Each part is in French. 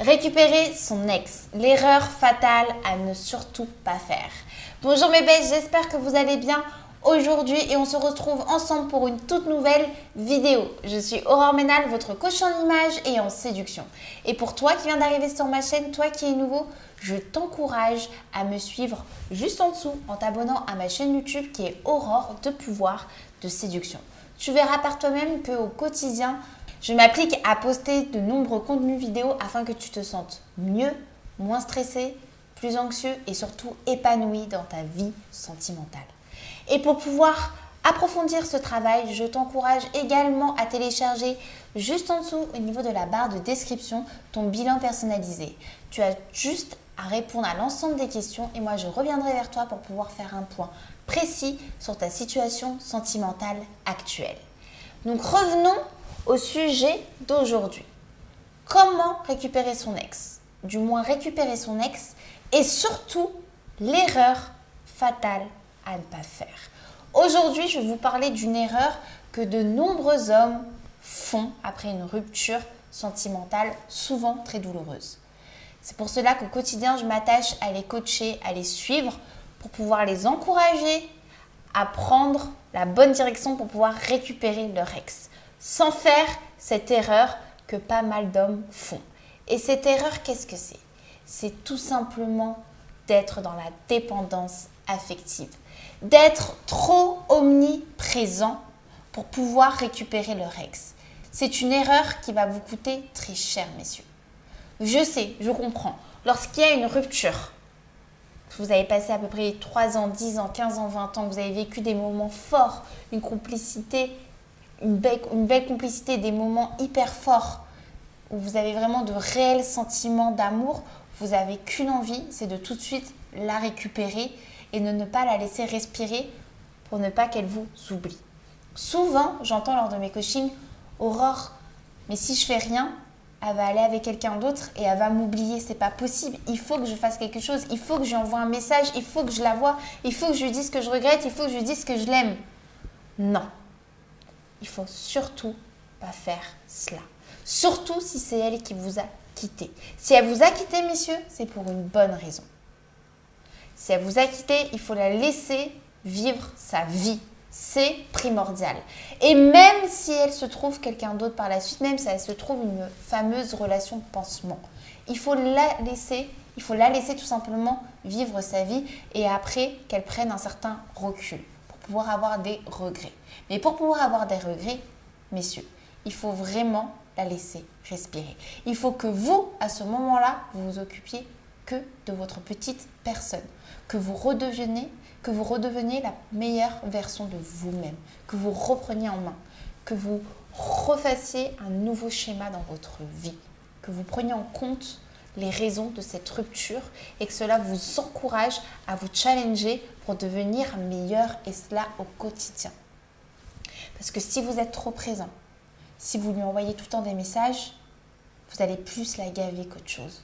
Récupérer son ex, l'erreur fatale à ne surtout pas faire. Bonjour mes belles, j'espère que vous allez bien aujourd'hui et on se retrouve ensemble pour une toute nouvelle vidéo. Je suis Aurore Ménal, votre coach en image et en séduction. Et pour toi qui viens d'arriver sur ma chaîne, toi qui es nouveau, je t'encourage à me suivre juste en dessous en t'abonnant à ma chaîne YouTube qui est Aurore de pouvoir de séduction. Tu verras par toi-même qu'au quotidien, je m'applique à poster de nombreux contenus vidéo afin que tu te sentes mieux, moins stressé, plus anxieux et surtout épanoui dans ta vie sentimentale. Et pour pouvoir approfondir ce travail, je t'encourage également à télécharger juste en dessous au niveau de la barre de description ton bilan personnalisé. Tu as juste à répondre à l'ensemble des questions et moi je reviendrai vers toi pour pouvoir faire un point précis sur ta situation sentimentale actuelle. Donc revenons au sujet d'aujourd'hui. Comment récupérer son ex? Du moins récupérer son ex et surtout l'erreur fatale à ne pas faire. Aujourd'hui, je vais vous parler d'une erreur que de nombreux hommes font après une rupture sentimentale souvent très douloureuse. C'est pour cela qu'au quotidien, je m'attache à les coacher, à les suivre pour pouvoir les encourager à prendre la bonne direction pour pouvoir récupérer leur ex, sans faire cette erreur que pas mal d'hommes font. Et cette erreur, qu'est-ce que c'est? C'est tout simplement d'être dans la dépendance affective, d'être trop omniprésent pour pouvoir récupérer leur ex. C'est une erreur qui va vous coûter très cher, messieurs. Je sais, je comprends. Lorsqu'il y a une rupture, vous avez passé à peu près 3 ans, 10 ans, 15 ans, 20 ans, vous avez vécu des moments forts, une complicité, une belle complicité, des moments hyper forts où vous avez vraiment de réels sentiments d'amour, vous n'avez qu'une envie, c'est de tout de suite la récupérer et de ne pas la laisser respirer pour ne pas qu'elle vous oublie. Souvent, j'entends lors de mes coachings, Aurore, mais si je fais rien, elle va aller avec quelqu'un d'autre et elle va m'oublier, c'est pas possible. Il faut que je fasse quelque chose, il faut que je lui envoie un message, il faut que je la voie, il faut que je lui dise que je regrette, il faut que je lui dise que je l'aime. Non. Il faut surtout pas faire cela. Surtout si c'est elle qui vous a quitté. Si elle vous a quitté, messieurs, c'est pour une bonne raison. Si elle vous a quitté, il faut la laisser vivre sa vie. C'est primordial. Et même si elle se trouve quelqu'un d'autre par la suite, même si elle se trouve une fameuse relation de pansement, il faut la laisser tout simplement vivre sa vie et après qu'elle prenne un certain recul pour pouvoir avoir des regrets. Mais pour pouvoir avoir des regrets, messieurs, il faut vraiment la laisser respirer. Il faut que vous, à ce moment-là, vous vous occupiez que de votre petite personne, que vous redeveniez la meilleure version de vous-même, que vous repreniez en main, que vous refassiez un nouveau schéma dans votre vie, que vous preniez en compte les raisons de cette rupture et que cela vous encourage à vous challenger pour devenir meilleur et cela au quotidien. Parce que si vous êtes trop présent, si vous lui envoyez tout le temps des messages, vous allez plus la gaver qu'autre chose.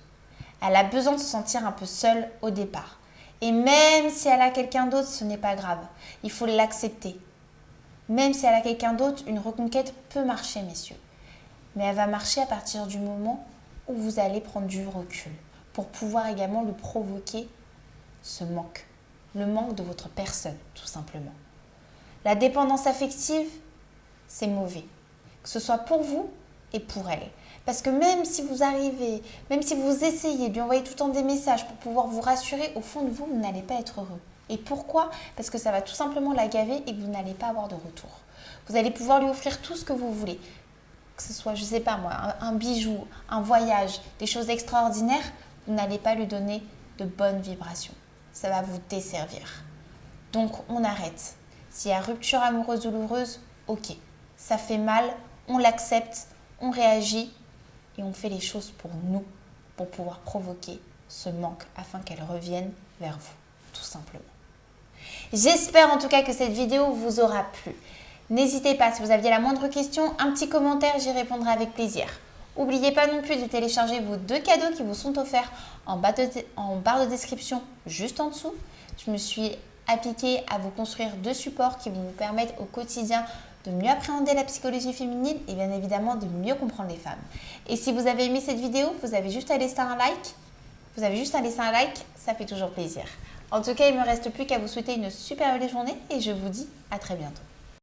Elle a besoin de se sentir un peu seule au départ. Et même si elle a quelqu'un d'autre, ce n'est pas grave. Il faut l'accepter. Même si elle a quelqu'un d'autre, une reconquête peut marcher, messieurs. Mais elle va marcher à partir du moment où vous allez prendre du recul pour pouvoir également lui provoquer ce manque. Le manque de votre personne, tout simplement. La dépendance affective, c'est mauvais. Que ce soit pour vous et pour elle. Parce que même si vous arrivez, même si vous essayez de lui envoyer tout le temps des messages pour pouvoir vous rassurer, au fond de vous, vous n'allez pas être heureux. Et pourquoi? Parce que ça va tout simplement la gaver et que vous n'allez pas avoir de retour. Vous allez pouvoir lui offrir tout ce que vous voulez. Que ce soit, je ne sais pas moi, un bijou, un voyage, des choses extraordinaires, vous n'allez pas lui donner de bonnes vibrations. Ça va vous desservir. Donc, on arrête. S'il y a rupture amoureuse douloureuse, ok. Ça fait mal, on l'accepte, on réagit et on fait les choses pour nous, pour pouvoir provoquer ce manque afin qu'elle revienne vers vous, tout simplement. J'espère en tout cas que cette vidéo vous aura plu. N'hésitez pas, si vous aviez la moindre question, un petit commentaire, j'y répondrai avec plaisir. N'oubliez pas non plus de télécharger vos 2 cadeaux qui vous sont offerts en barre de description juste en dessous. Je me suis appliquée à vous construire 2 supports qui vont vous permettre au quotidien de mieux appréhender la psychologie féminine et bien évidemment de mieux comprendre les femmes. Et si vous avez aimé cette vidéo, vous avez juste à laisser un like. Ça fait toujours plaisir. En tout cas, il ne me reste plus qu'à vous souhaiter une super belle journée et je vous dis à très bientôt.